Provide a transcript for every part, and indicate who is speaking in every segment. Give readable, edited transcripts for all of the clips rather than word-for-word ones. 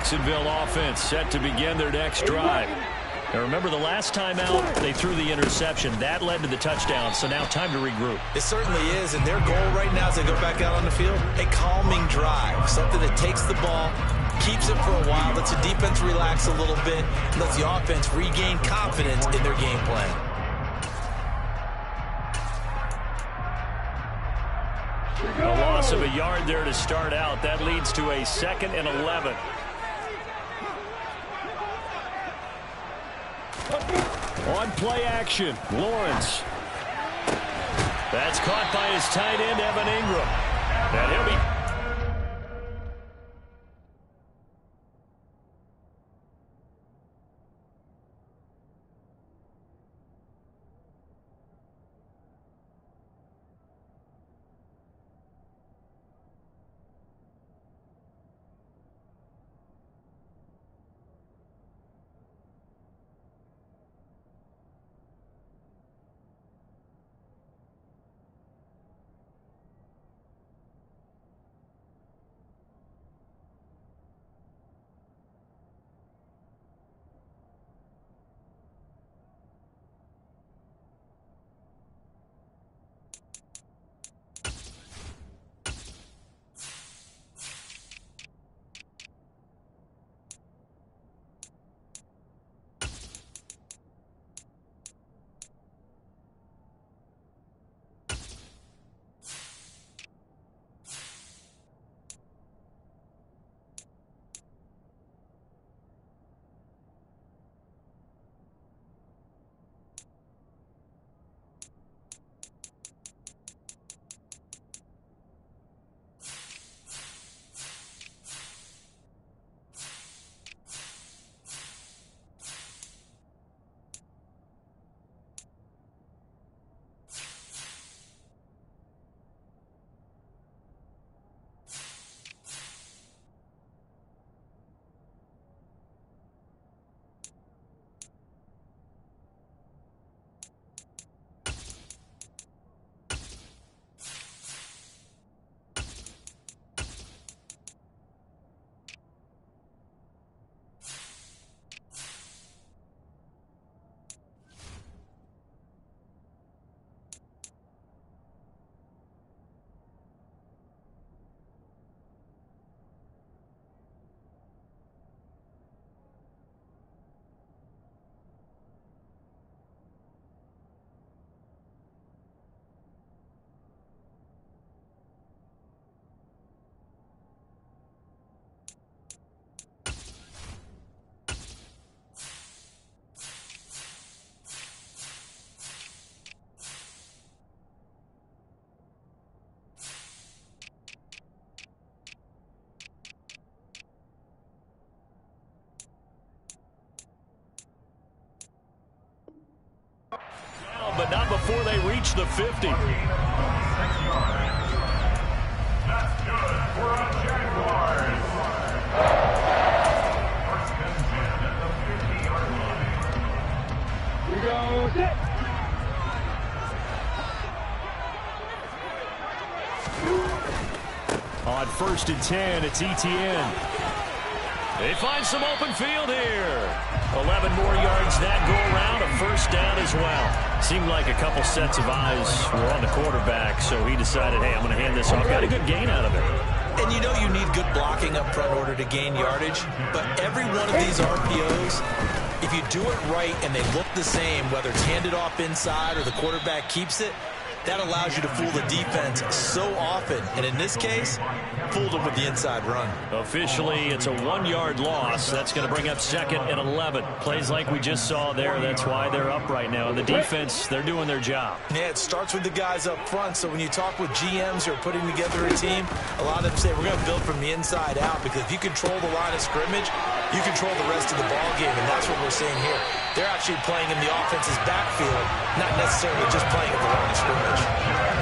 Speaker 1: Jacksonville offense set to begin their next drive. Now remember, the last time out, they threw the interception. That led to the touchdown, so now time to regroup.
Speaker 2: It certainly is, and their goal right now as they go back out on the field, a calming drive, something that takes the ball, keeps it for a while, lets the defense relax a little bit, lets the offense regain confidence in their game plan.
Speaker 1: A loss of a yard there to start out. That leads to a 2nd and 11. On play action, Lawrence. That's caught by his tight end, Evan Ingram. And he'll be... But not before they reach the 50.
Speaker 3: That's good for a Jaguars. First and 10 at the 50-yard line. We go set.
Speaker 1: On 1st and 10, it's Etienne. They find some open field here. 11 more yards that go around, a first down as well. Seemed like a couple sets of eyes were on the quarterback, so he decided, hey, I'm going to hand this off. Got a good gain out of it.
Speaker 2: And you know you need good blocking up front in order to gain yardage, but every one of these RPOs, if you do it right and they look the same, whether it's handed off inside or the quarterback keeps it, that allows you to fool the defense so often. And in this case, fooled them with the inside run.
Speaker 1: Officially, it's a 1-yard loss. That's going to bring up 2nd and 11. Plays like we just saw there. That's why they're up right now. And the defense, they're doing their job.
Speaker 2: Yeah, it starts with the guys up front. So when you talk with GMs who are putting together a team, a lot of them say, we're going to build from the inside out, because if you control the line of scrimmage, you control the rest of the ball game, and that's what we're seeing here. They're actually playing in the offense's backfield, not necessarily just playing at the line of scrimmage.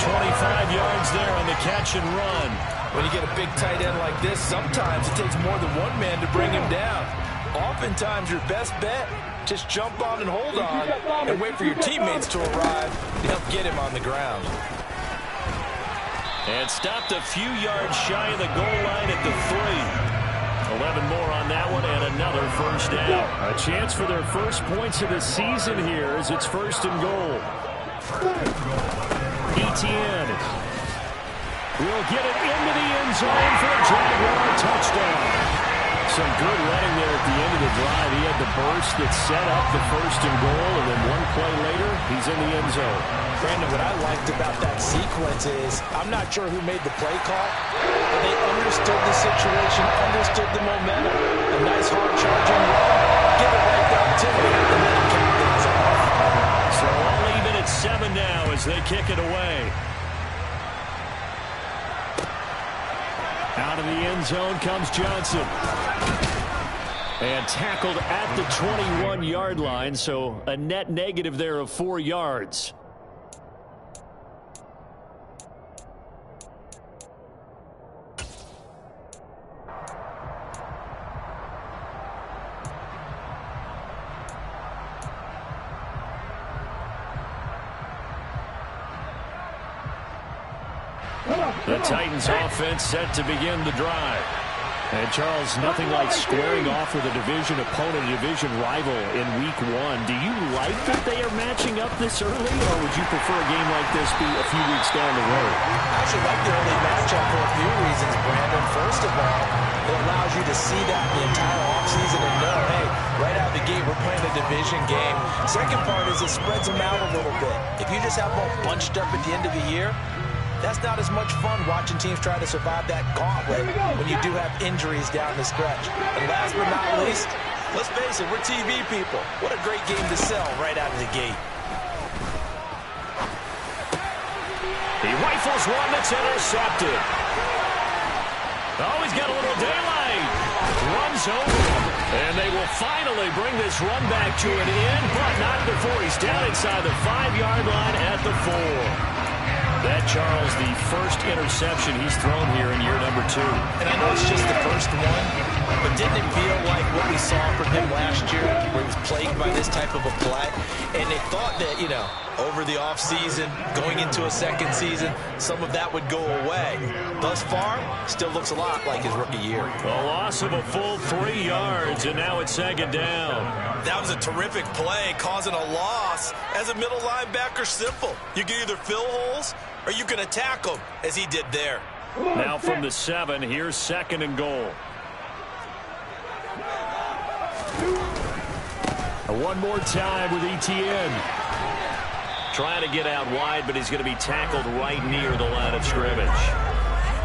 Speaker 1: 25 yards there on the catch and run.
Speaker 2: When you get a big tight end like this, sometimes it takes more than one man to bring him down. Oftentimes, your best bet, just jump on and hold on and wait for your teammates to arrive to help get him on the ground.
Speaker 1: And stopped a few yards shy of the goal line at the 3. 11 more on that one, A chance for their first points of the season here as it's 1st and goal. Etienne will get it into the end zone for a Jaguar touchdown. Some good running there at the end of the drive. He had the burst that set up the 1st and goal, and then one play later, he's in the end zone.
Speaker 2: Brandon, what I liked about that sequence is I'm not sure who made the play call, but they understood the situation, understood the momentum. A nice hard-charging run, give it right down to him, and then cap things off.
Speaker 1: So all even at 7 now as they kick it away. Out of the end zone comes Johnson. And tackled at the 21-yard line, so a net negative there of 4 yards. The Titans offense set to begin the drive. And Charles, nothing like squaring off with a division opponent, a division rival in week 1. Do you like that they are matching up this early, or would you prefer a game like this be a few weeks down the road?
Speaker 2: I actually like the early matchup for a few reasons, Brandon. First of all, it allows you to see that the entire offseason and know, hey, right out of the gate, we're playing a division game. Second part is it spreads them out a little bit. If you just have them all bunched up at the end of the year, that's not as much fun watching teams try to survive that gauntlet when you do have injuries down the stretch. And last but not least, let's face it, we're TV people. What a great game to sell right out of the gate.
Speaker 1: He rifles one that's intercepted. Oh, he's got a little daylight. Runs over him. And they will finally bring this run back to an end, but not before he's down inside the 5-yard line at the 4. That, Charles, the first interception he's thrown here in year number 2.
Speaker 2: And I know it's just the first one, but didn't it feel like what we saw from him last year, where he was plagued by this type of a play? And they thought that, you know, over the offseason, going into a second season, some of that would go away. Thus far, still looks a lot like his rookie year.
Speaker 1: A loss of a full 3 yards, and now it's 2nd down.
Speaker 2: That was a terrific play, causing a loss. As a middle linebacker, simple. You can either fill holes or you can attack them, as he did there.
Speaker 1: Now from the 7, here's 2nd and goal. One more time with Etienne. Trying to get out wide, but he's going to be tackled right near the line of scrimmage.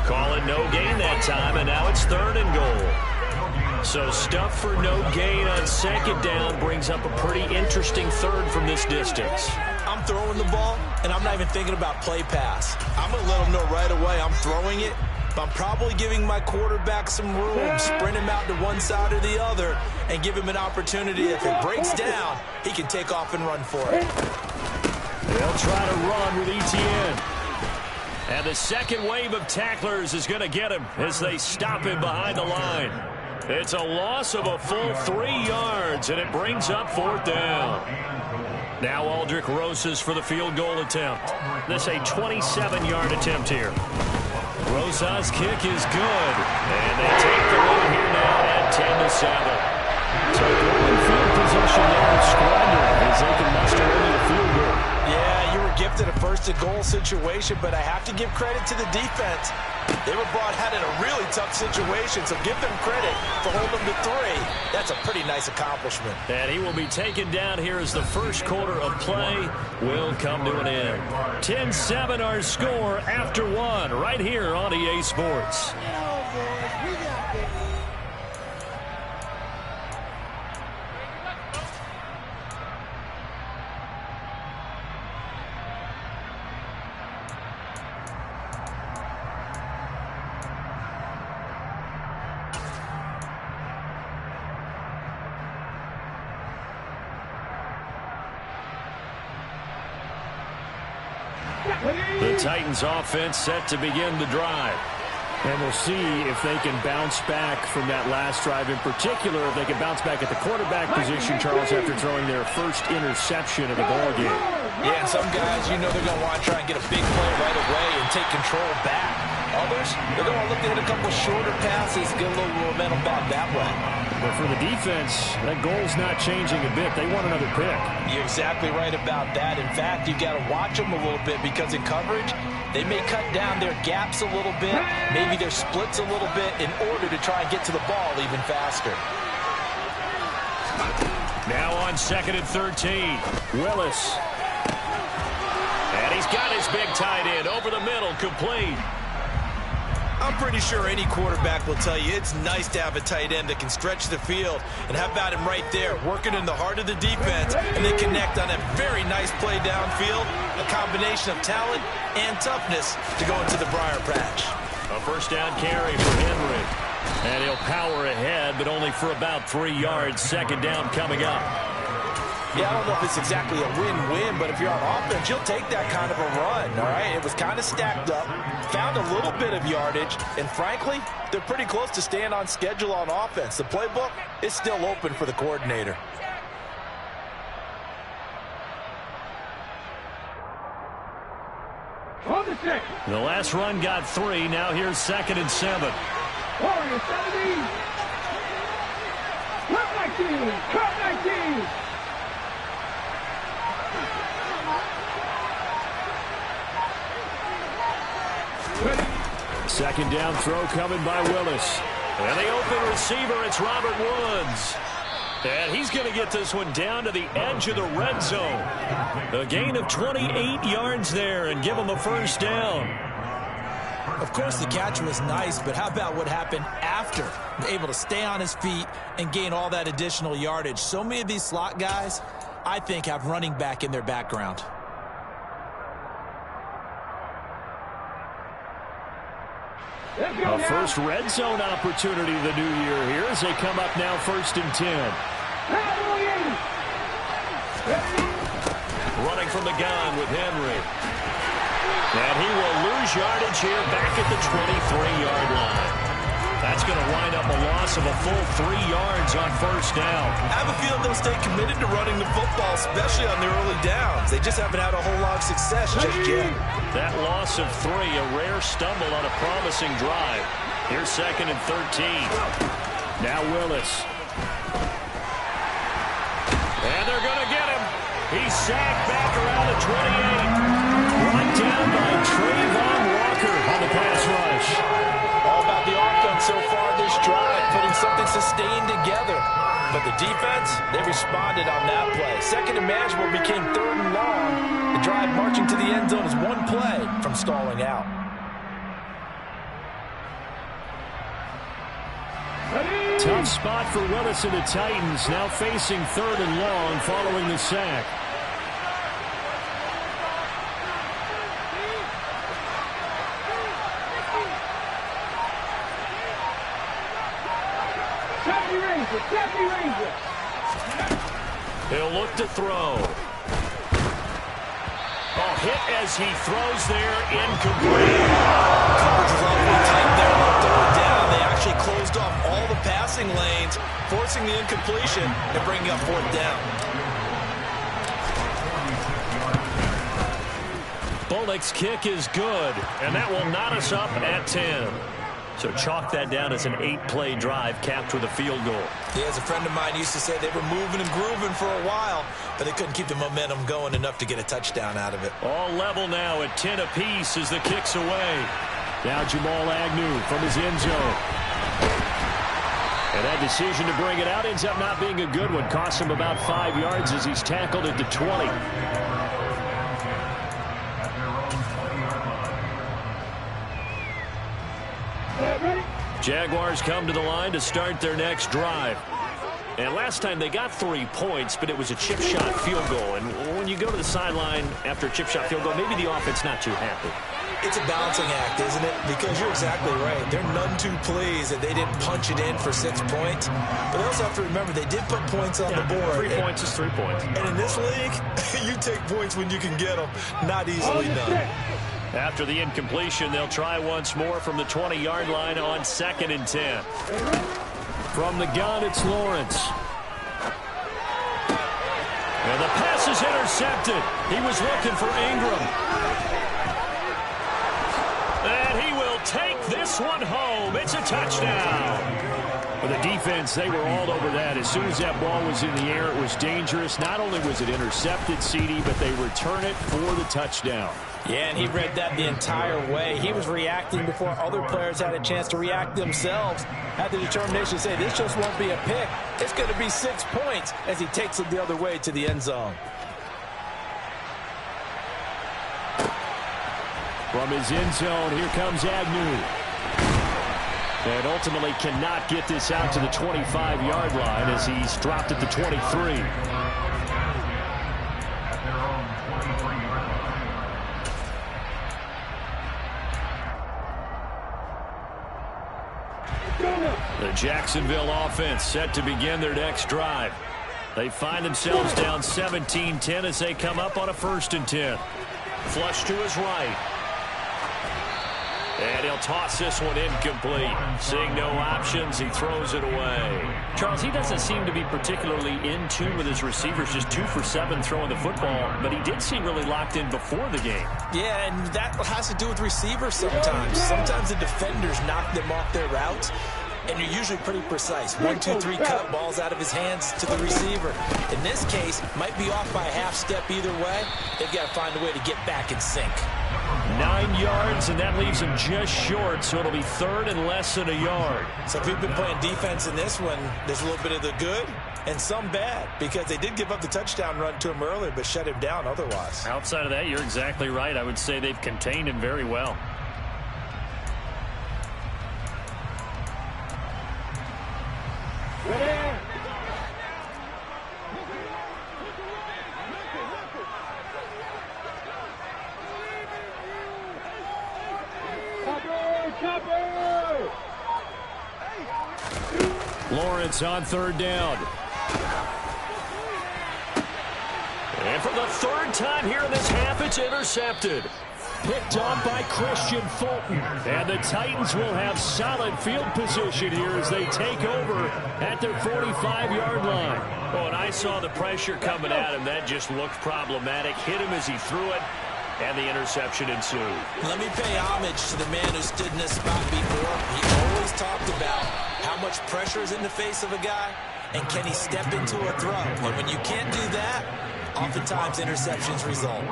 Speaker 1: Calling no gain that time, and now it's 3rd and goal. So stuff for no gain on 2nd down brings up a pretty interesting 3rd from this distance.
Speaker 2: I'm throwing the ball, and I'm not even thinking about play pass. I'm going to let them know right away I'm throwing it, but I'm probably giving my quarterback some room, sprint him out to one side or the other, and give him an opportunity. If it breaks down, he can take off and run for it.
Speaker 1: They'll try to run with Etienne. And the second wave of tacklers is going to get him as they stop him behind the line. It's a loss of a full 3 yards, and it brings up 4th down. Now Aldrick Rosas for the field goal attempt. This a 27-yard attempt here. Rosas' kick is good, and they take the lead here now at 10-7. So good field position there and squandered as they can muster only a field goal.
Speaker 2: Yeah, you were gifted a 1st and goal situation, but I have to give credit to the defense. They were brought out in a really tough situation, so give them credit for holding them to 3. That's a pretty nice accomplishment.
Speaker 1: And he will be taken down here as the first quarter of play will come to an end. 10-7 our score after 1 right here on EA Sports. The Titans offense set to begin the drive. And we'll see if they can bounce back from that last drive in particular, if they can bounce back at the quarterback position, Charles, after throwing their first interception of the ball game.
Speaker 2: Yeah, and some guys, you know they're going to want to try and get a big play right away and take control back. Others, they're going to look to hit a couple shorter passes, get a little momentum back that way.
Speaker 1: But for the defense, that goal's not changing a bit. They want another pick.
Speaker 2: You're exactly right about that. In fact, you've got to watch them a little bit because in coverage, they may cut down their gaps a little bit, maybe their splits a little bit in order to try and get to the ball even faster.
Speaker 1: Now on 2nd and 13, Willis. And he's got his big tight end over the middle, complete.
Speaker 2: I'm pretty sure any quarterback will tell you it's nice to have a tight end that can stretch the field. And how about him right there, working in the heart of the defense, and then connect on a very nice play downfield. A combination of talent and toughness to go into the briar patch.
Speaker 1: A first down carry for Henry. And he'll power ahead, but only for about 3 yards. 2nd down coming up.
Speaker 2: Yeah, I don't know if it's exactly a win-win, but if you're on offense, you'll take that kind of a run, all right? It was kind of stacked up, found a little bit of yardage, and frankly, they're pretty close to staying on schedule on offense. The playbook is still open for the coordinator.
Speaker 1: The last run got 3. Now here's 2nd and 7.
Speaker 3: Warriors 17. Cut 19. Cut 19.
Speaker 1: Second down throw coming by Willis. And the open receiver, it's Robert Woods. And he's going to get this one down to the edge of the red zone. A gain of 28 yards there and give him a first down.
Speaker 2: Of course, the catch was nice, but how about what happened after? Able to stay on his feet and gain all that additional yardage. So many of these slot guys, I think, have running back in their background.
Speaker 1: A first red zone opportunity the new year here as they come up now 1st and 10. Running from the gun with Henry. And he will lose yardage here back at the 23-yard line. That's going to wind up a loss of a full 3 yards on first down. I have a feeling they'll stay committed to running the football, especially on their early downs. They just haven't had a whole lot of success just yet. That loss of 3, a rare stumble on a promising drive. Here's 2nd and 13. Now Willis. And they're going to get him. He's sacked back around the 28. Brought down by Trayvon Walker on the pass rush. All about the offense so far this drive, putting something sustained together. But the defense, they responded on that play. 2nd and manageable became 3rd and long. The drive marching to the end zone is one play from stalling out. Tough spot for Willis and the Titans, now facing 3rd and long following the sack. He'll look to throw. Oh, hit as he throws there, incomplete. Coverage is awfully tight there on 3rd down. They actually closed off all the passing lanes, forcing the incompletion and bringing up 4th down. Bullock's kick is good, and that will knot us up at 10. So chalk that down as an 8-play drive capped with a field goal. Yeah, as a friend of mine used to say, they were moving and grooving for a while, but they couldn't keep the momentum going enough to get a touchdown out of it. All level now at 10 apiece as the kick's away. Now Jamal Agnew from his end zone. And that decision to bring it out ends up not being a good one. Costs him about 5 yards as he's tackled at the 20. Jaguars come to the line to start their next drive. And last time they got 3 points, but it was a chip shot field goal. And when you go to the sideline after a chip shot field goal, maybe the offense not too happy. It's a balancing act, isn't it? Because you're exactly right. They're none too pleased that they didn't punch it in for 6 points. But they also have to remember they did put points on the board. 3 points is 3 points. And in this league, you take points when you can get them. Not easily done. After the incompletion, they'll try once more from the 20-yard line on 2nd and 10. From the gun, it's Lawrence. And the pass is intercepted. He was looking for Ingram. And he will take this one home. It's a touchdown. For the defense, they were all over that. As soon as that ball was in the air, it was dangerous. Not only was it intercepted, CD, but they return it for the touchdown.
Speaker 2: Yeah, and he read that the entire way. He was reacting before other players had a chance to react themselves. Had the determination to say, this just won't be a pick. It's going to be 6 points as he takes it the other way to the end zone.
Speaker 1: From his end zone, here comes Agnew. And ultimately cannot get this out to the 25-yard line as he's dropped at the 23. The Jacksonville offense set to begin their next drive. They find themselves down 17-10 as they come up on a 1st and 10. Flush to his right. And he'll toss this one incomplete. Seeing no options, he throws it away.
Speaker 4: Charles, he doesn't seem to be particularly in tune with his receivers, just 2 for 7 throwing the football, but he did seem really locked in before the game.
Speaker 2: Yeah, and that has to do with receivers sometimes. Sometimes the defenders knock them off their routes, and you're usually pretty precise. 1, 2, 3 cut, balls out of his hands to the receiver. In this case, might be off by a half step either way. They've got to find a way to get back in sync.
Speaker 1: 9 yards, and that leaves him just short, so it'll be 3rd and less than a yard.
Speaker 2: So if we've been playing defense in this one, there's a little bit of the good and some bad, because they did give up the touchdown run to him earlier, but shut him down otherwise.
Speaker 4: Outside of that, you're exactly right. I would say they've contained him very well.
Speaker 1: Lawrence on 3rd down. And for the 3rd time here in this half, it's intercepted. Picked off by Christian Fulton. And the Titans will have solid field position here as they take over at their 45-yard line.
Speaker 4: Oh, and I saw the pressure coming at him. That just looked problematic. Hit him as he threw it, and the interception ensued.
Speaker 2: Let me pay homage to the man who stood in this spot before. He always talked about how much pressure is in the face of a guy, and can he step into a throw. And when you can't do that, oftentimes interceptions result.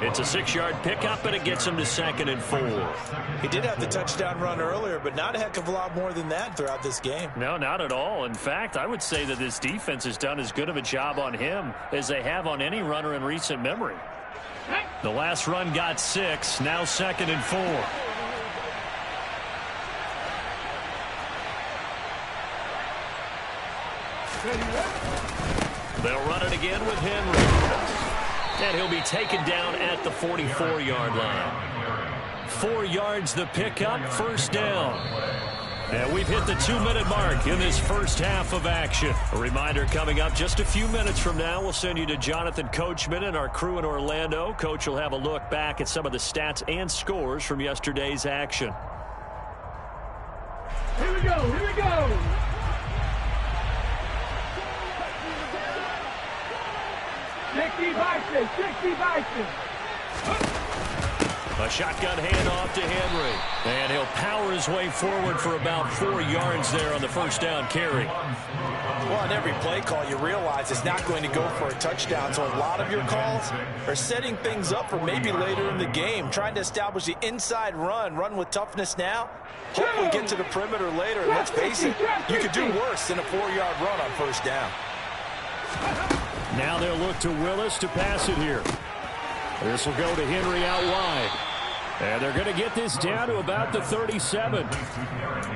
Speaker 1: It's a 6-yard pickup, and it gets him to 2nd and 4.
Speaker 2: He did have the touchdown run earlier, but not a heck of a lot more than that throughout this game.
Speaker 4: No, not at all. In fact, I would say that this defense has done as good of a job on him as they have on any runner in recent memory.
Speaker 1: The last run got 6, now 2nd and 4. They'll run it again with Henry. And he'll be taken down at the 44-yard line. 4 yards the pickup, 1st down. And we've hit the 2-minute mark in this first half of action. A reminder coming up just a few minutes from now, we'll send you to Jonathan Coachman and our crew in Orlando. Coach will have a look back at some of the stats and scores from yesterday's action.
Speaker 3: Here we go, here we go. Bison.
Speaker 1: A shotgun handoff to Henry. And he'll power his way forward for about 4 yards there on the 1st down carry.
Speaker 2: Well, on every play call, you realize it's not going to go for a touchdown. So a lot of your calls are setting things up for maybe later in the game, trying to establish the inside run with toughness now. Hopefully get to the perimeter later. And let's face it, you could do worse than a 4-yard run on 1st down.
Speaker 1: Now they'll look to Willis to pass it here. This will go to Henry out wide. And they're going to get this down to about the 37.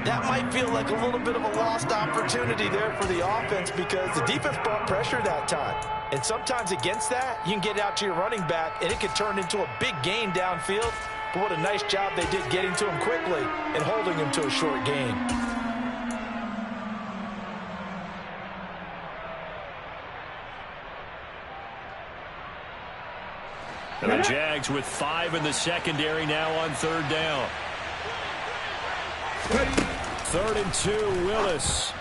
Speaker 2: That might feel like a little bit of a lost opportunity there for the offense because the defense brought pressure that time. And sometimes against that, you can get out to your running back, and it could turn into a big gain downfield. But what a nice job they did getting to him quickly and holding him to a short gain.
Speaker 1: And the Jags with 5 in the secondary now on 3rd down. 3rd and 2, Willis.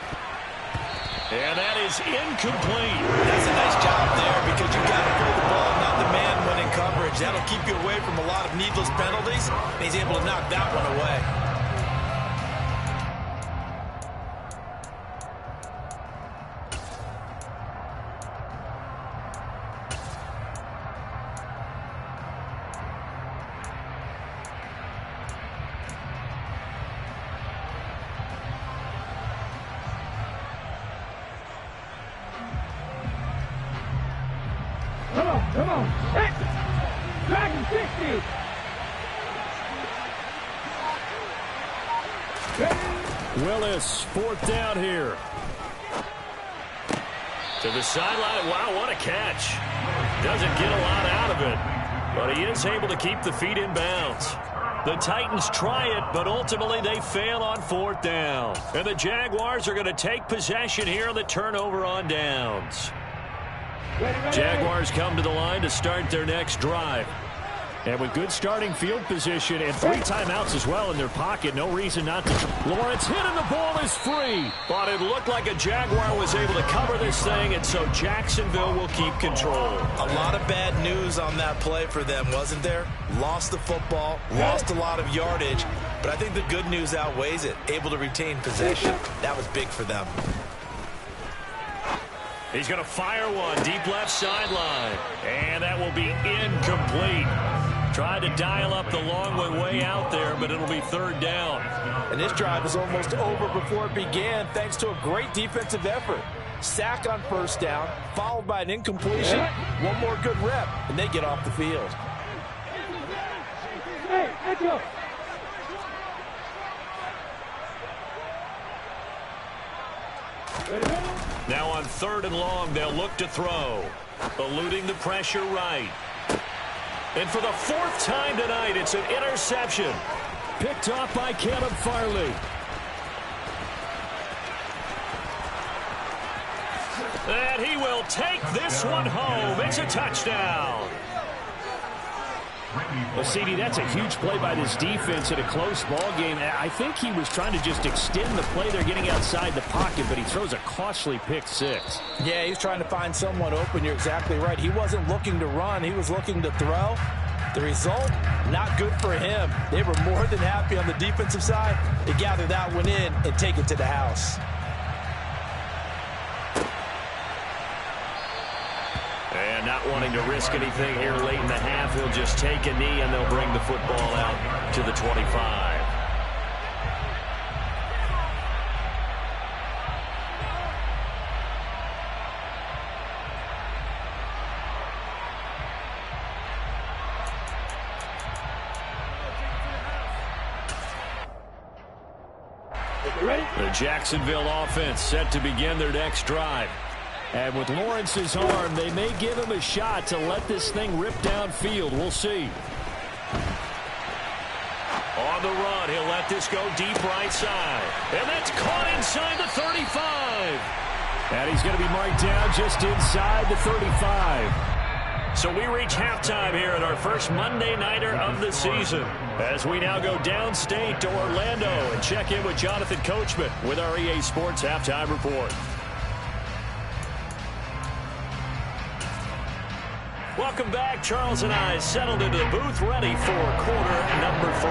Speaker 1: And that is incomplete.
Speaker 2: That's a nice job there because you've got to throw the ball, not the man when in coverage. That'll keep you away from a lot of needless penalties. And he's able to knock that one away.
Speaker 5: Come on. Hey. Dragon 60.
Speaker 1: Willis, 4th down here. To the sideline. Wow, what a catch. Doesn't get a lot out of it, but he is able to keep the feet in bounds. The Titans try it, but ultimately they fail on 4th down. And the Jaguars are going to take possession here on the turnover on downs. Jaguars come to the line to start their next drive. And with good starting field position and 3 timeouts as well in their pocket, no reason not to. Lawrence hit and the ball is free. But it looked like a Jaguar was able to cover this thing, and so Jacksonville will keep control.
Speaker 2: A lot of bad news on that play for them, wasn't there? Lost the football, lost a lot of yardage, but I think the good news outweighs it. Able to retain possession. That was big for them.
Speaker 1: He's going to fire one deep left sideline, and that will be incomplete. Tried to dial up the long way out there, but it'll be 3rd down.
Speaker 6: And this drive is almost over before it began thanks to a great defensive effort. Sack on 1st down, followed by an incompletion. One more good rep, and they get off the field.
Speaker 5: Hey, let's go.
Speaker 1: Now on 3rd and long, they'll look to throw. Eluding the pressure right. And for the 4th time tonight, it's an interception. Picked off by Caleb Farley. And he will take this one home. It's a touchdown. Well, CD, that's a huge play by this defense in a close ball game. I think he was trying to just extend the play. They're getting outside the pocket, but he throws a costly pick 6.
Speaker 6: Yeah, he's trying to find someone open. You're exactly right. He wasn't looking to run. He was looking to throw. The result, not good for him. They were more than happy on the defensive side to gather that one in and take it to the house.
Speaker 1: And not wanting to risk anything here late in the half, he'll just take a knee and they'll bring the football out to the 25. The Jacksonville offense set to begin their next drive. And with Lawrence's arm, they may give him a shot to let this thing rip downfield. We'll see. On the run, he'll let this go deep right side. And that's caught inside the 35. And he's going to be marked down just inside the 35. So we reach halftime here at our first Monday Nighter of the season, as we now go downstate to Orlando and check in with Jonathan Coachman with our EA Sports Halftime Report. Welcome back. Charles and I settled into the booth, ready for quarter number 3.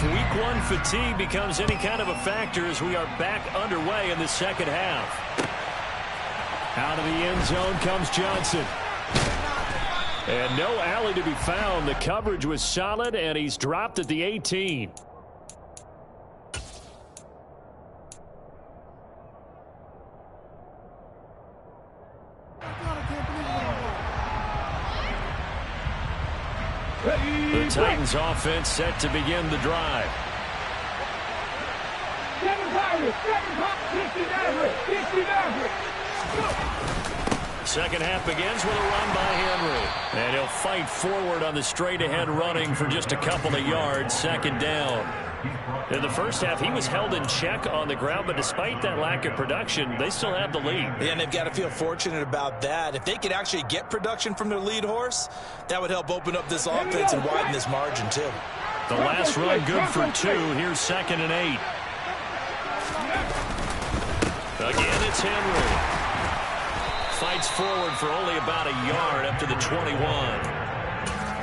Speaker 1: Week 1 fatigue becomes any kind of a factor as we are back underway in the second half. Out of the end zone comes Johnson. And no alley to be found. The coverage was solid, and he's dropped at the 18. The Titans offense set to begin the drive. Second half begins with a run by Henry. And he'll fight forward on the straight-ahead running for just a couple of yards. 2nd down. In the first half, he was held in check on the ground, but despite that lack of production, they still have the lead.
Speaker 2: Yeah, and they've got to feel fortunate about that. If they could actually get production from their lead horse, that would help open up this offense and widen this margin, too.
Speaker 1: The last run good for 2. Here's 2nd and 8. Again, it's Henry. Fights forward for only about a yard up to the 21.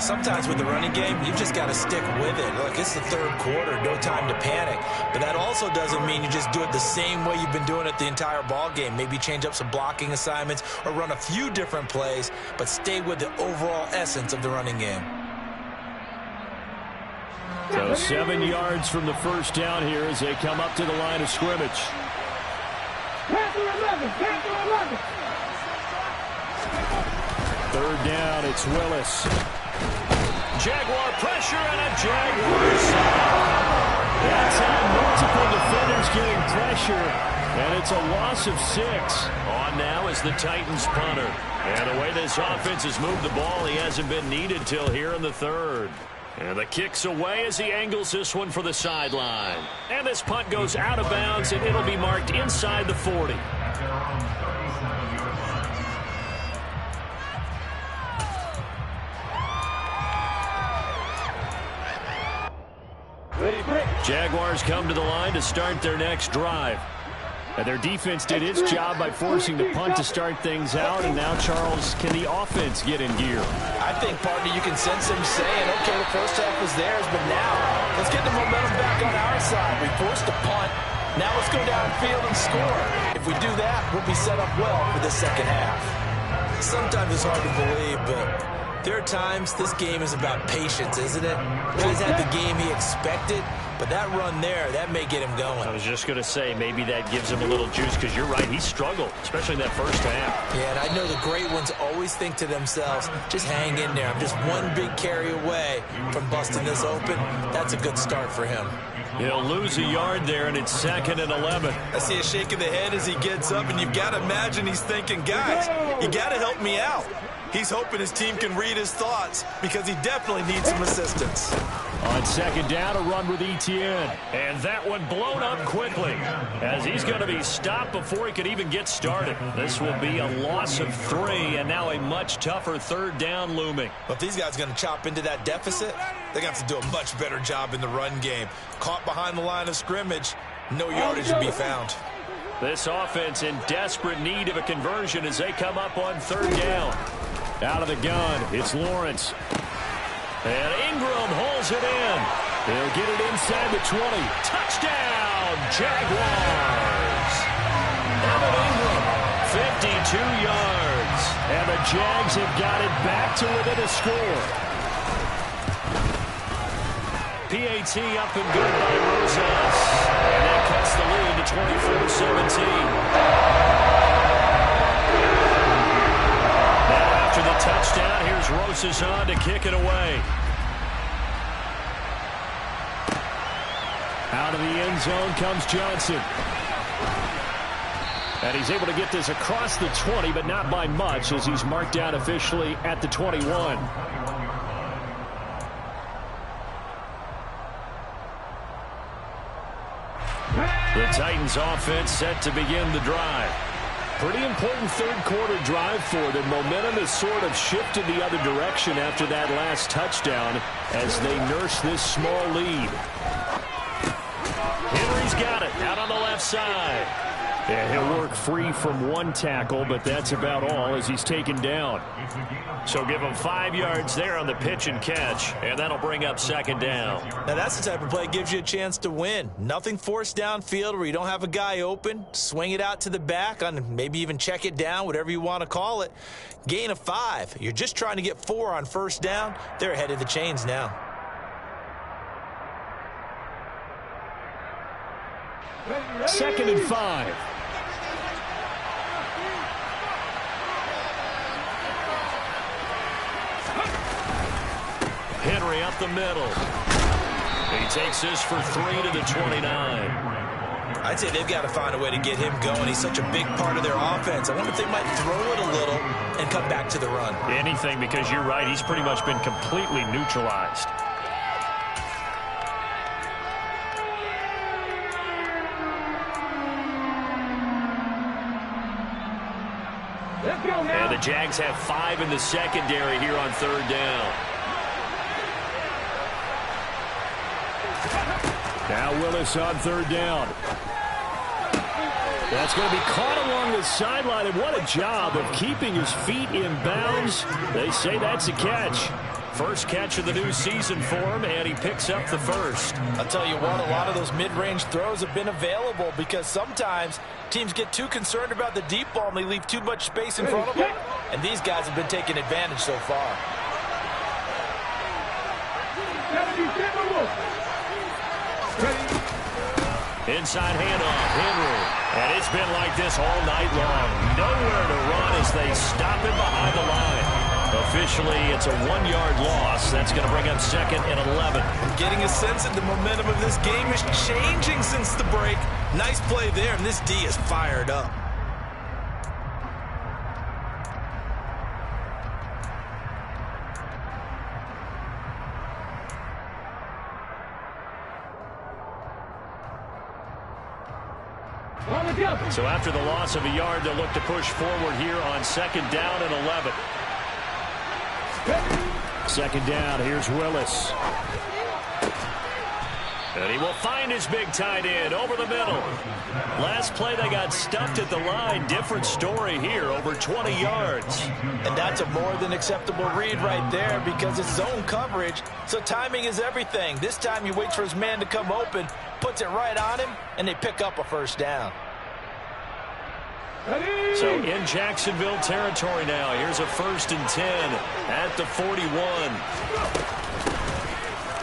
Speaker 2: Sometimes with the running game, you've just got to stick with it. Look, it's the third quarter, no time to panic. But that also doesn't mean you just do it the same way you've been doing it the entire ball game. Maybe change up some blocking assignments or run a few different plays, but stay with the overall essence of the running game.
Speaker 1: So 7 yards from the first down here as they come up to the line of scrimmage. Third down, it's Willis. Jaguar pressure and a Jaguar sack. That's how multiple defenders getting pressure, and it's a loss of 6. On now is the Titans punter. And the way this offense has moved the ball, he hasn't been needed till here in the third. And the kick's away as he angles this one for the sideline. And this punt goes out of bounds, and it'll be marked inside the 40. Jaguars come to the line to start their next drive. And their defense did its job by forcing the punt to start things out. And now, Charles, can the offense get in gear?
Speaker 6: I think, partner, you can sense him saying, okay, the first half was theirs, but now let's get the momentum back on our side. We forced the punt. Now let's go downfield and score. If we do that, we'll be set up well for the second half.
Speaker 2: Sometimes it's hard to believe, but there are times this game is about patience, isn't it? He's had the game he expected, but that run there, that may get him going.
Speaker 1: I was just going to say, maybe that gives him a little juice, because you're right, he struggled, especially in that first half.
Speaker 2: Yeah, and I know the great ones always think to themselves, just hang in there. I'm just one big carry away from busting this open. That's a good start for him.
Speaker 1: He'll lose a yard there, and it's 2nd and 11.
Speaker 7: I see a shake of the head as he gets up, and you've got to imagine he's thinking, guys, you got to help me out. He's hoping his team can read his thoughts because he definitely needs some assistance.
Speaker 1: On second down, a run with Etienne. And that one blown up quickly as he's going to be stopped before he could even get started. This will be a loss of 3, and now a much tougher third down looming.
Speaker 2: Well, if these guys are going to chop into that deficit, they're going to have to do a much better job in the run game. Caught behind the line of scrimmage, no yardage to be found.
Speaker 1: This offense in desperate need of a conversion as they come up on third down. Out of the gun, it's Lawrence. And Ingram holds it in. He'll get it inside the 20. Touchdown, Jaguars. Evan Ingram, 52 yards. And the Jags have got it back to within a score. PAT up and good by Rosas. And that cuts the lead to 24-17. After the touchdown, here's Rosas on to kick it away. Out of the end zone comes Johnson. And he's able to get this across the 20, but not by much, as he's marked down officially at the 21. The Titans offense set to begin the drive. Pretty important third quarter drive for them. Momentum has sort of shifted the other direction after that last touchdown as they nurse this small lead. Henry's got it out on the left side. Yeah, he'll work free from one tackle, but that's about all as he's taken down. So give him 5 yards there on the pitch and catch, and that'll bring up second down.
Speaker 2: Now that's the type of play that gives you a chance to win. Nothing forced downfield where you don't have a guy open. Swing it out to the back, on maybe even check it down, whatever you want to call it. Gain of 5. You're just trying to get 4 on first down. They're ahead of the chains now.
Speaker 1: Second and 5. Henry up the middle. He takes this for 3 to the 29.
Speaker 2: I'd say they've got to find a way to get him going. He's such a big part of their offense. I wonder if they might throw it a little and come back to the run.
Speaker 1: Anything, because you're right. He's pretty much been completely neutralized. And the Jags have 5 in the secondary here on third down. Now Willis on third down. That's going to be caught along the sideline, and what a job of keeping his feet in bounds. They say that's a catch.
Speaker 4: First catch of the new season for him, and he picks up the first.
Speaker 6: I'll tell you what, a lot of those mid-range throws have been available because sometimes teams get too concerned about the deep ball and they leave too much space in front of them, and these guys have been taking advantage so far.
Speaker 4: Inside handoff, Henry. And it's been like this all night long. Nowhere to run as they stop him behind the line. Officially, it's a 1-yard loss. That's going to bring up second and 11.
Speaker 7: I'm getting a sense that the momentum of this game is changing since the break. Nice play there, and this D is fired up.
Speaker 4: So after the loss of a yard, they'll look to push forward here on second down and 11. Second down, here's Willis. And he will find his big tight end over the middle. Last play, they got stuffed at the line. Different story here, over 20 yards.
Speaker 6: And that's a more than acceptable read right there because it's zone coverage, so timing is everything. This time he waits for his man to come open, puts it right on him, and they pick up a first down.
Speaker 4: So in Jacksonville territory now. Here's a 1st and 10 at the 41.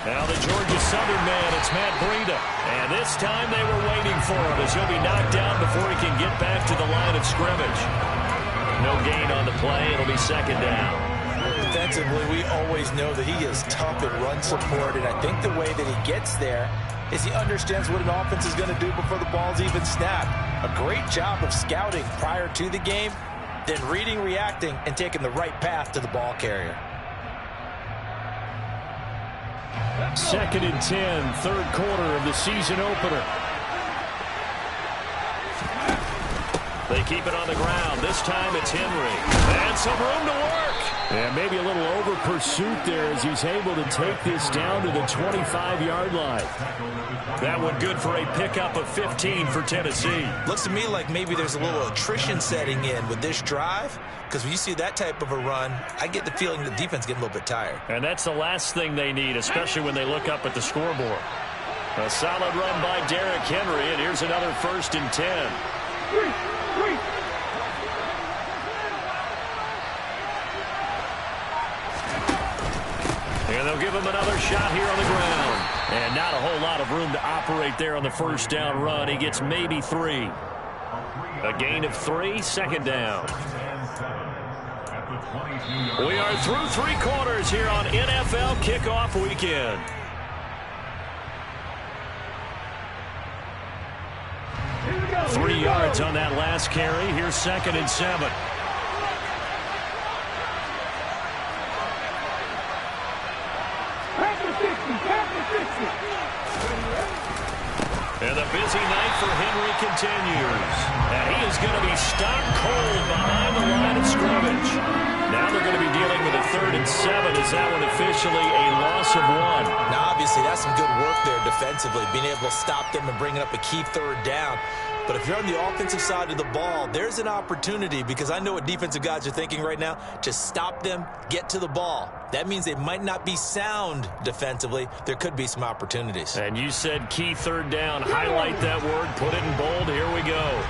Speaker 4: Now the Georgia Southern man, it's Matt Breida. And this time they were waiting for him as he'll be knocked down before he can get back to the line of scrimmage. No gain on the play. It'll be second down.
Speaker 6: Defensively, we always know that he is tough at run support, and I think the way that he gets there is he understands what an offense is going to do before the ball's even snapped. A great job of scouting prior to the game, then reading, reacting, and taking the right path to the ball carrier.
Speaker 4: Second and 10, third quarter of the season opener. They keep it on the ground. This time it's Henry. And some room to work. And maybe a little over pursuit there as he's able to take this down to the 25-yard line. That one good for a pickup of 15 for Tennessee.
Speaker 2: Looks to me like maybe there's a little attrition setting in with this drive, because when you see that type of a run, I get the feeling the defense getting a little bit tired.
Speaker 4: And that's the last thing they need, especially when they look up at the scoreboard. A solid run by Derrick Henry, and here's another 1st and 10. And they'll give him another shot here on the ground. And not a whole lot of room to operate there on the first down run. He gets maybe 3. A gain of 3, second down. We are through 3 quarters here on NFL Kickoff Weekend. Three yards on that last carry. Here's 2nd and 7. And the busy night for Henry continues. And he is going to be stopped cold behind the line of scrimmage. Now they're going to be dealing with a 3rd and 7. Is that one officially a loss of 1?
Speaker 2: Now, obviously, that's some good work there defensively, being able to stop them and bringing up a key 3rd down. But if you're on the offensive side of the ball, there's an opportunity, because I know what defensive guys are thinking right now, to stop them, get to the ball. That means they might not be sound defensively. There could be some opportunities.
Speaker 4: And you said key 3rd down. Highlight that word. Put it in bold. Here we go.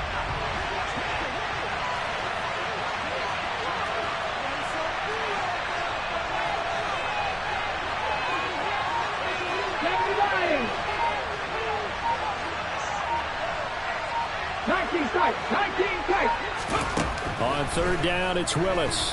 Speaker 4: On 3rd down, it's Willis.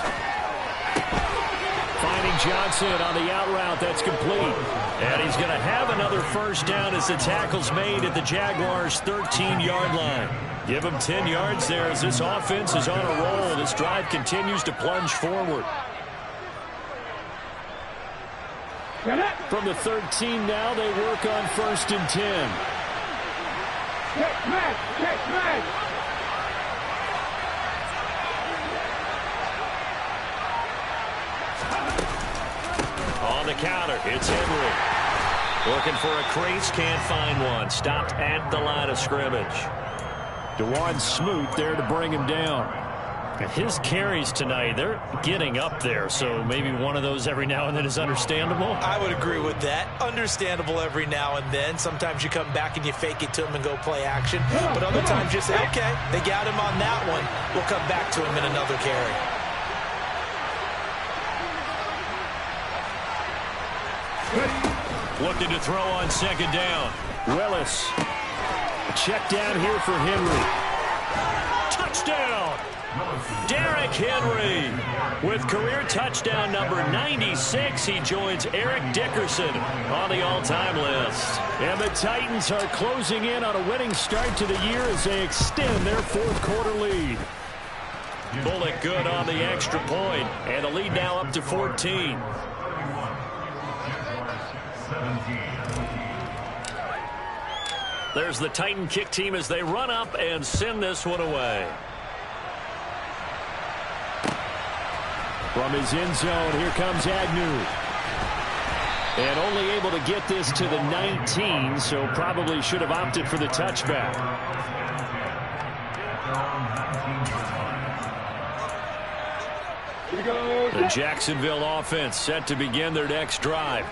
Speaker 4: Finding Johnson on the out route. That's complete. And he's going to have another first down as the tackle's made at the Jaguars' 13-yard line. Give him 10 yards there as this offense is on a roll. This drive continues to plunge forward. From the 13 now, they work on 1st and 10.
Speaker 5: Check match.
Speaker 4: On the counter, it's Henry. Looking for a crease, can't find one. Stopped at the line of scrimmage. DeJuan Smoot there to bring him down.
Speaker 1: And his carries tonight, they're getting up there, so maybe one of those every now and then is understandable.
Speaker 2: I would agree with that. Understandable every now and then. Sometimes you come back and you fake it to him and go play action. But other times you say, okay, they got him on that one. We'll come back to him in another carry.
Speaker 1: Looking to throw on second down. Willis. Check down here for Henry. Touchdown! Derrick Henry with career touchdown number 96. He joins Eric Dickerson on the all-time list. And the Titans are closing in on a winning start to the year as they extend their fourth-quarter lead. Bullock good on the extra point, and the lead now up to 14. There's the Titan kick team as they run up and send this one away. From his end zone, here comes Agnew. And only able to get this to the 19, so probably should have opted for the touchback. The Jacksonville offense set to begin their next drive.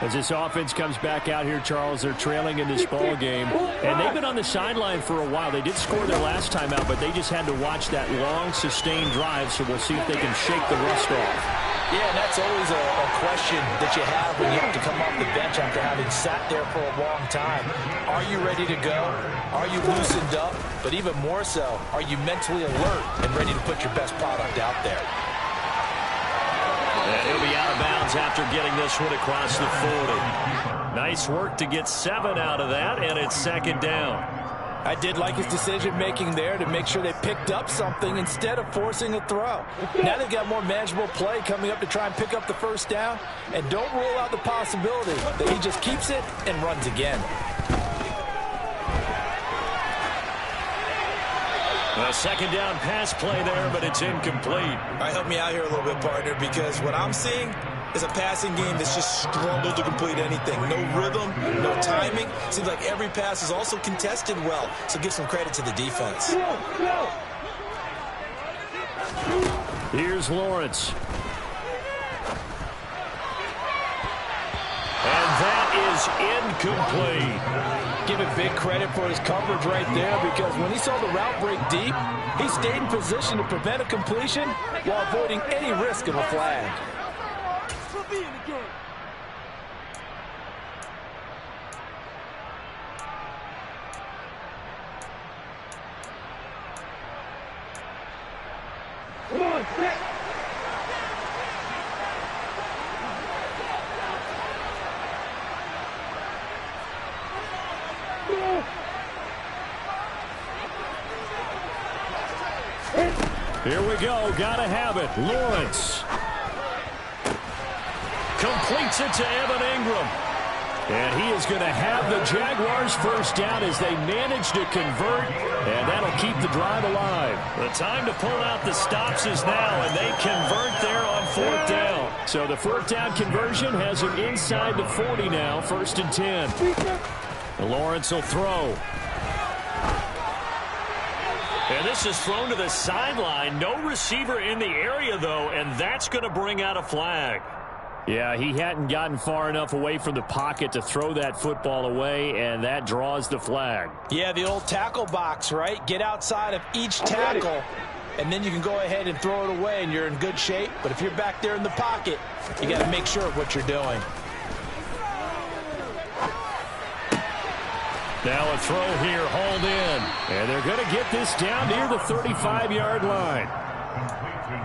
Speaker 1: As this offense comes back out here, Charles, they're trailing in this ball game. And they've been on the sideline for a while. They did score their last time out, but they just had to watch that long, sustained drive, so we'll see if they can shake the rust off.
Speaker 6: Yeah, and that's always a question that you have when you have to come off the bench after having sat there for a long time. Are you ready to go? Are you loosened up? But even more so, are you mentally alert and ready to put your best product out there?
Speaker 1: And he'll be out of bounds after getting this one across the 40. Nice work to get 7 out of that, and it's second down.
Speaker 6: I did like his decision-making there to make sure they picked up something instead of forcing a throw. Now they've got more manageable play coming up to try and pick up the first down, and don't rule out the possibility that he just keeps it and runs again.
Speaker 1: A second down pass play there, but it's incomplete.
Speaker 2: All right, help me out here a little bit, partner, because what I'm seeing is a passing game that's just struggled to complete anything. No rhythm, no timing. Seems like every pass is also contested well, so give some credit to the defense.
Speaker 1: Here's Lawrence. And that is incomplete.
Speaker 6: Give it big credit for his coverage right there, because when he saw the route break deep, he stayed in position to prevent a completion while avoiding any risk of a flag.
Speaker 5: Come on, set.
Speaker 1: Here we go. Gotta have it. Lawrence completes it to Evan Ingram. And he is going to have the Jaguars first down as they manage to convert, and that'll keep the drive alive. The time to pull out the stops is now, and they convert there on fourth down. So the fourth down conversion has him inside the 40 now, 1st and 10. Lawrence will throw. And this is thrown to the sideline. No receiver in the area, though, and that's going to bring out a flag. Yeah, he hadn't gotten far enough away from the pocket to throw that football away, and that draws the flag.
Speaker 6: Yeah, the old tackle box, right? Get outside of each tackle, and then you can go ahead and throw it away, and you're in good shape. But if you're back there in the pocket, you got to make sure of what you're doing.
Speaker 1: Now a throw here, hauled in. And they're going to get this down near the 35-yard line.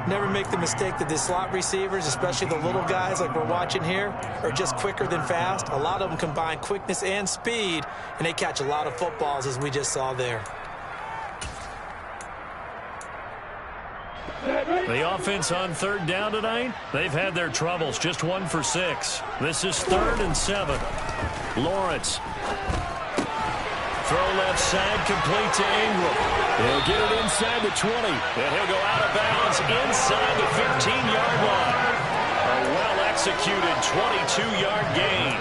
Speaker 2: Never make the mistake that the slot receivers, especially the little guys like we're watching here, are just quicker than fast. A lot of them combine quickness and speed, and they catch a lot of footballs, as we just saw there.
Speaker 1: The offense on third down tonight, they've had their troubles. Just 1 for 6. This is 3rd and 7. Lawrence. Throw left side, complete to Ingram. He'll get it inside the 20. And he'll go out of bounds inside the 15-yard line. A well-executed 22-yard gain.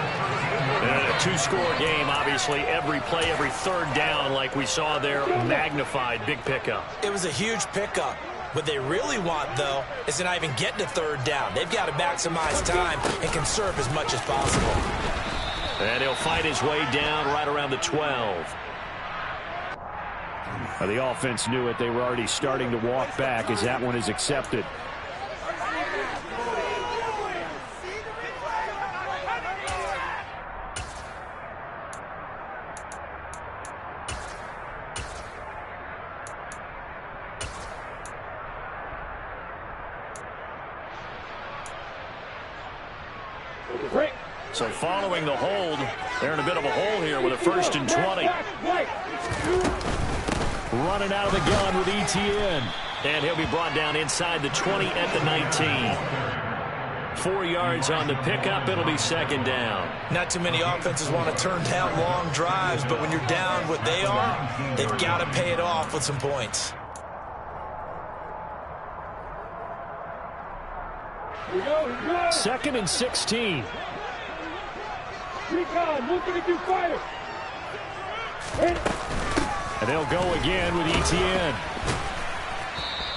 Speaker 1: And a 2-score game, obviously. Every play, every third down, like we saw there, magnified. Big pickup.
Speaker 2: It was a huge pickup.
Speaker 6: What they really want, though, is to not even get to third down. They've got to maximize time and conserve as much as possible.
Speaker 1: And he'll fight his way down right around the 12.
Speaker 4: The offense knew it. They were already starting to walk back as that one is accepted.
Speaker 1: So following the hold, they're in a bit of a hole here with a 1st and 20.
Speaker 4: Running out of the gun with ETN.
Speaker 1: And he'll be brought down inside the 20 at the 19. 4 yards on the pickup. It'll be 2nd down.
Speaker 6: Not too many offenses want to turn down long drives, but when you're down what they are, they've got to pay it off with some points.
Speaker 5: Here we go, here we go.
Speaker 4: 2nd and 16.
Speaker 5: Recon, looking at you, fire.
Speaker 4: And they'll go again with ETN.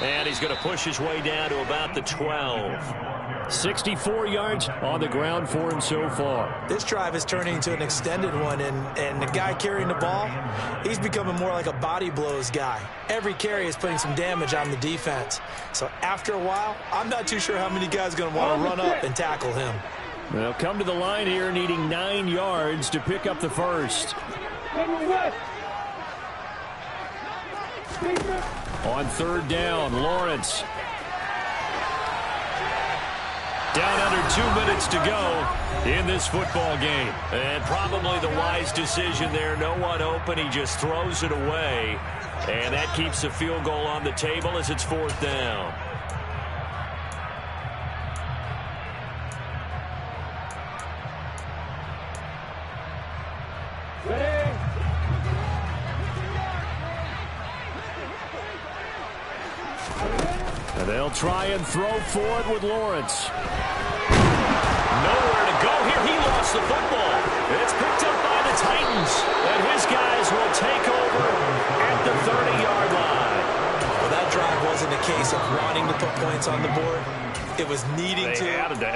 Speaker 1: And he's going to push his way down to about the 12.
Speaker 4: 64 yards on the ground for him so far.
Speaker 6: This drive is turning into an extended one, and the guy carrying the ball, he's becoming more like a body blows guy. Every carry is putting some damage on the defense. So after a while, I'm not too sure how many guys are going to want to run up and tackle him.
Speaker 4: They'll come to the line here needing 9 yards to pick up the first. On 3rd down, Lawrence. Down under 2 minutes to go in this football game.
Speaker 1: And probably the wise decision there. No one open. He just throws it away. And that keeps the field goal on the table as it's 4th down.
Speaker 4: And they'll try and throw for it with Lawrence.
Speaker 1: Nowhere to go here. He lost the football. It's picked up by the Titans. And his guys will take over at the 30-yard line.
Speaker 6: Well, that drive wasn't a case of wanting to put points on the board. It was needing to,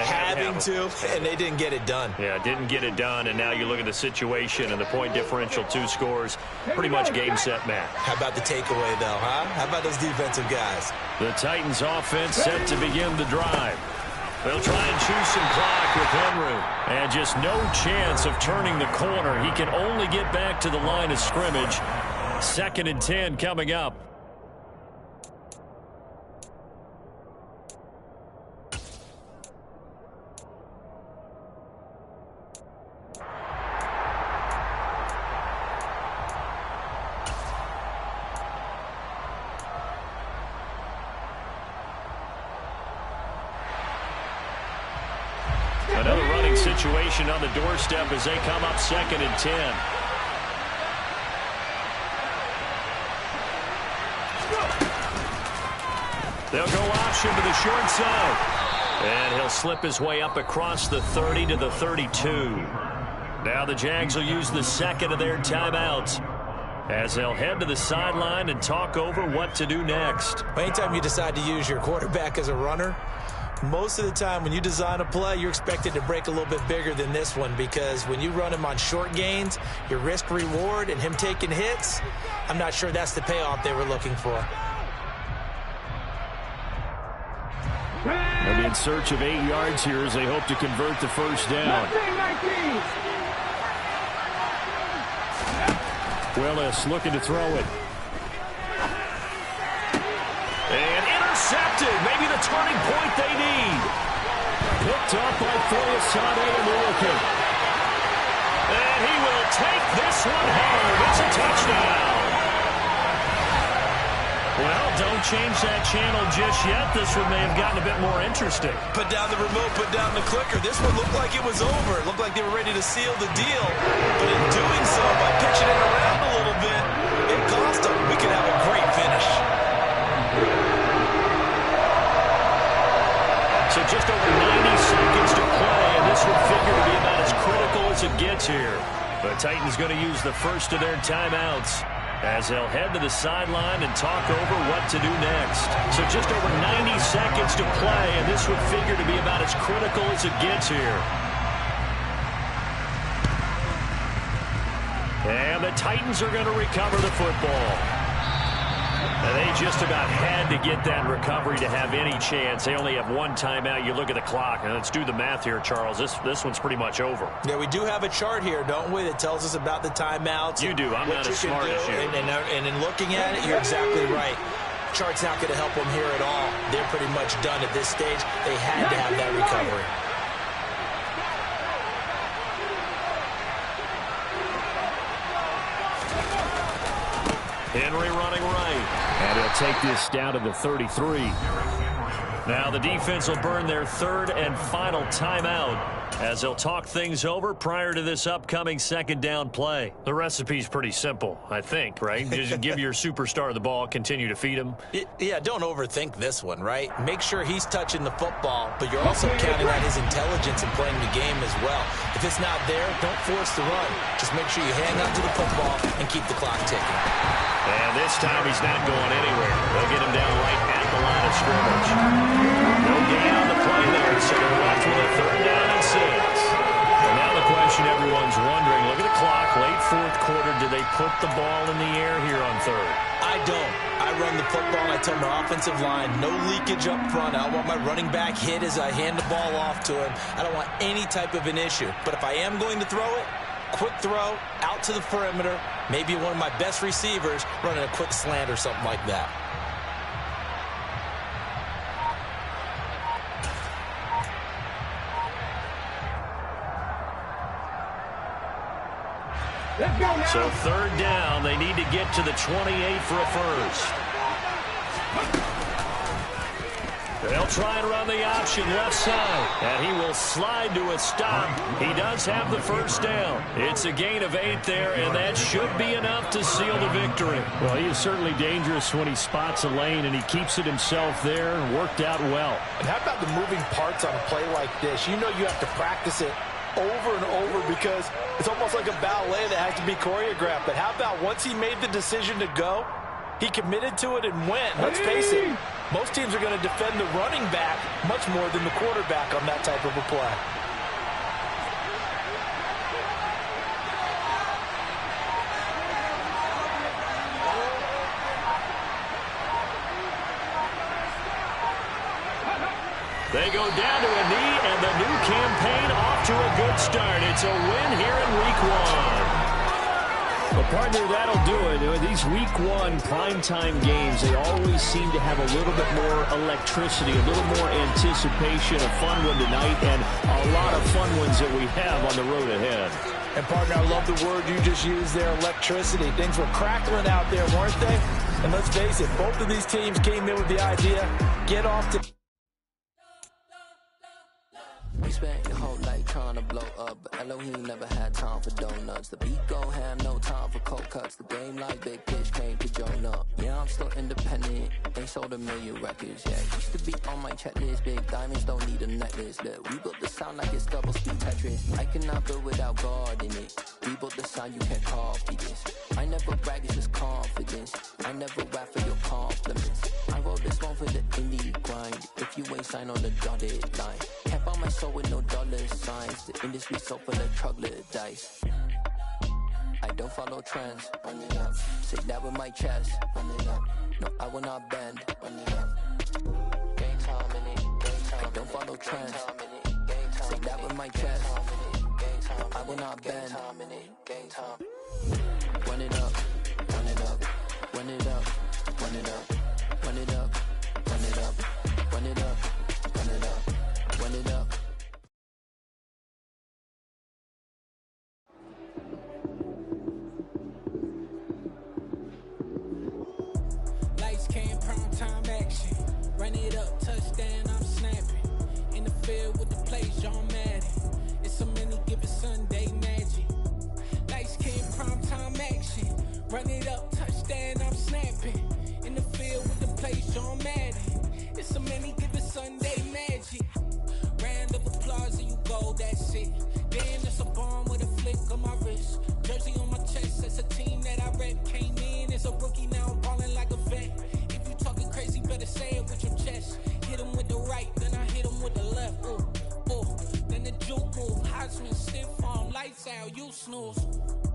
Speaker 6: having to, and they didn't get it done.
Speaker 1: Yeah, didn't get it done, and now you look at the situation and the point differential, 2 scores, pretty much game, set, match.
Speaker 6: How about the takeaway, though, huh? How about those defensive guys?
Speaker 4: The Titans offense set to begin the drive. They'll try and choose some clock with Henry. And just no chance of turning the corner. He can only get back to the line of scrimmage. 2nd and 10 coming up. Another running situation on the doorstep as they come up 2nd and 10. They'll go option to the short side. And he'll slip his way up across the 30 to the 32. Now the Jags will use the 2nd of their timeouts as they'll head to the sideline and talk over what to do next.
Speaker 6: Anytime you decide to use your quarterback as a runner, most of the time when you design a play, you're expected to break a little bit bigger than this one, because when you run him on short gains, your risk reward and him taking hits, I'm not sure that's the payoff they were looking for.
Speaker 4: They'll be in search of 8 yards here as they hope to convert the first down. Willis looking to throw it.
Speaker 1: And intercepted. Maybe the turning point they need.
Speaker 4: Picked up by Foyesade Oluokun.
Speaker 1: And he will take this one home. It's a touchdown. Well, don't change that channel just yet. This one may have gotten a bit more interesting.
Speaker 6: Put down the remote, put down the clicker. This one looked like it was over. It looked like they were ready to seal the deal. But in doing so, by pitching it around a little bit, it cost them. We could have a great finish.
Speaker 1: So just over 90 seconds to play, and this would figure to be about as critical as it gets here. The Titans going to use the first of their timeouts. as they'll head to the sideline and talk over what to do next. So just over 90 seconds to play, and this would figure to be about as critical as it gets here. And the Titans are going to recover the football. And they just about had to get that recovery to have any chance. They only have one timeout. You look at the clock, and let's do the math here, Charles. This one's pretty much over.
Speaker 2: Yeah, we do have a chart here, don't we, that tells us about the timeouts.
Speaker 1: You do. I'm not as smart as you.
Speaker 2: And in looking at it, you're exactly right. Chart's not going to help them here at all. They're pretty much done at this stage. They had to have that recovery.
Speaker 1: Henry running right. And he'll take this down to the 33. Now the defense will burn their third and final timeout as they'll talk things over prior to this upcoming second down play. The recipe's pretty simple, I think, right? Just give your superstar the ball, continue to feed him.
Speaker 2: Yeah, don't overthink this one, right? Make sure he's touching the football, but you're also counting on his intelligence in playing the game as well. If it's not there, don't force the run. Just make sure you hang on to the football and keep the clock ticking.
Speaker 1: And this time he's not going anywhere. They'll get him down right at the line of scrimmage. No gain on the play there, so they're left with a third down and 6. And now the question everyone's wondering, look at the clock, late fourth quarter, do they put the ball in the air here on third?
Speaker 2: I don't. I run the football and I tell my offensive line, no leakage up front. I don't want my running back hit as I hand the ball off to him. I don't want any type of an issue. But if I am going to throw it, quick throw, out to the perimeter, maybe one of my best receivers running a quick slant or something like that.
Speaker 1: So third down, they need to get to the 28 for a first. They'll try and run the option left side, and he will slide to a stop. He does have the first down. It's a gain of 8 there, and that should be enough to seal the victory. Well, he is certainly dangerous when he spots a lane, and he keeps it himself there and worked out well.
Speaker 6: And how about the moving parts on a play like this? You know you have to practice it over and over because it's almost like a ballet that has to be choreographed. But how about once he made the decision to go, he committed to it and went. Let's face it, most teams are going to defend the running back much more than the quarterback on that type of a play.
Speaker 1: They go down to a knee, and the new campaign off to a good start. It's a win here in Week 1. Well, partner, that'll do it. These Week 1 primetime games, they always seem to have a little bit more electricity, a little more anticipation. A fun one tonight, and a lot of fun ones that we have on the road ahead.
Speaker 6: And, partner, I love the word you just used there, electricity. Things were crackling out there, weren't they? And let's face it, both of these teams came in with the idea, get off to...
Speaker 8: We spent your whole life trying to blow up, but Elohim never had time for donuts. The beat go ham, no time for cold cuts. The game like Big Pitch came to join up. Yeah, I'm still independent, ain't sold a million records yet. Used to be on my checklist, big diamonds don't need a necklace. Look, we built the sound like it's double speed Tetris. I cannot build without God in it. We built the sound, you can't copy this. I never brag, it's just confidence. I never rap for your compliments. I wrote this one for the indie grind. If you ain't signed on the dotted line, can't buy my soul with no dollar signs. The industry so full of troglodytes. I don't follow trends. Run it up. Say that with my chest. Run it up. No, I will not bend. Run it up. Game time in it. Game time. I don't follow trends. Say that with my chest. No, I will not bend. Game time. Run it up. Run it up. Run it up. Run it up. Run it up. Run it up. Run it up. Run it up. Run it up.
Speaker 9: Lights came, prime time action. Run it up, touchdown, I'm snapping. In the field with the play, John Madden. It's a many given Sunday magic. Lights came, prime time action. Run it up, touchdown, I'm snapping. In the field with the play, John Madden. It's a many given Sunday magic. Round of applause and you go, that's it. Then it's a bomb with a flick on my wrist. Jersey on my chest, that's a team that I rep. Came in girl, you snooze.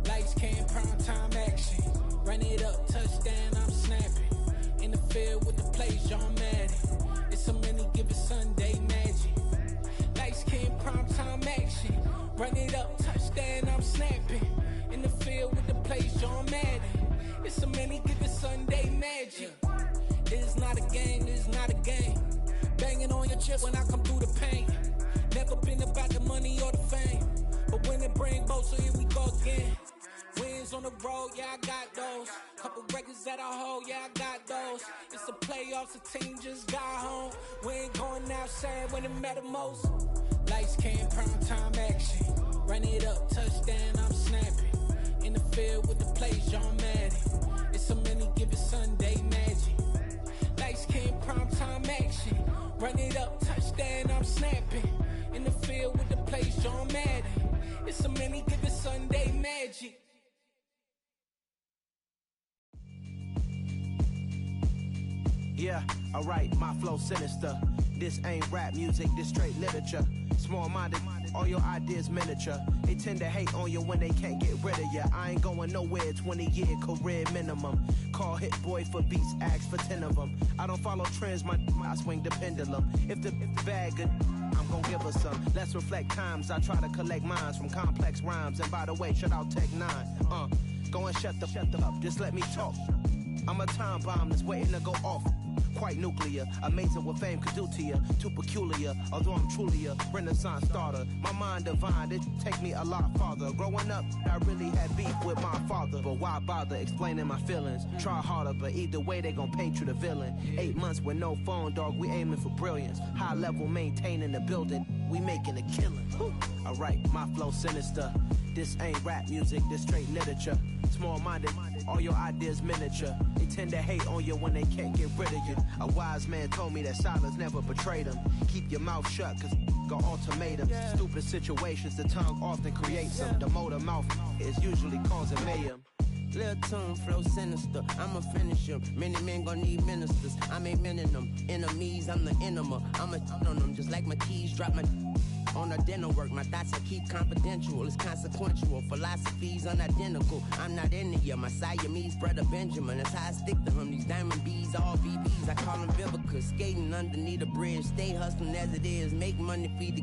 Speaker 9: Lights, cam, prime time action. Run it up, touchdown, I'm snapping. In the field with the plays, John Madden. It's a many given Sunday magic. Lights, cam, prime time action. Run it up, touchdown, I'm snapping. In the field with the plays, John Madden. It's a many given Sunday magic. It is not a game, it is not a game. Banging on your chest when I come through the pain. Never been about the money or the fame. But when it bring both, so here we go again. Wins on the road, yeah, I got those. Couple records that I hold, yeah, I got those. It's the playoffs, the team just got home. We ain't going outside when it matter most. Lights, cam, prime time action. Run it up, touchdown, I'm snapping. In the field with the plays, John Madden. It's a many given Sunday magic. Lights, cam, prime time action. Run it up, touchdown, I'm snapping. In the field with the plays, John Madden. It's a many given Sunday magic.
Speaker 10: Yeah, alright, my flow sinister. This ain't rap music, this straight literature. Small-minded, all your ideas miniature. They tend to hate on you when they can't get rid of you. I ain't going nowhere, 20-year career minimum. Call Hit Boy for beats, ask for 10 of them. I don't follow trends, I swing the pendulum. If the bag good, I'm gon' give her some. Let's reflect times, I try to collect minds from complex rhymes. And by the way, shout out Tech 9. Go and shut the up, just let me talk. I'm a time bomb that's waiting to go off. Quite nuclear, amazing what fame could do to you. Too peculiar, although I'm truly a renaissance starter. My mind divine, it take me a lot farther. Growing up, I really had beef with my father. But why bother explaining my feelings? Try harder, but either way they gon' paint you the villain. 8 months with no phone, dog, we aiming for brilliance. High level maintaining the building, we making a killing. Alright, my flow sinister. This ain't rap music, this straight literature. Small-minded, all your ideas miniature. They tend to hate on you when they can't get rid of you. A wise man told me that silence never betrayed him. Keep your mouth shut, cause got ultimatums. Stupid situations, the tongue often creates them. The motor mouth is usually causing mayhem.
Speaker 11: Lil' tune, flow sinister, I'ma finish him. Many men gon' need ministers, I'm aiming them. Enemies, I'm the enema. I'ma on them, just like my keys, drop my on a dental work. My thoughts I keep confidential, it's consequential. Philosophies unidentical, I'm not into you. My Siamese brother Benjamin, that's how I stick to him. These diamond bees, all BBs, I call them Vivica. Skating underneath a bridge, stay hustling as it is. Make money, feed the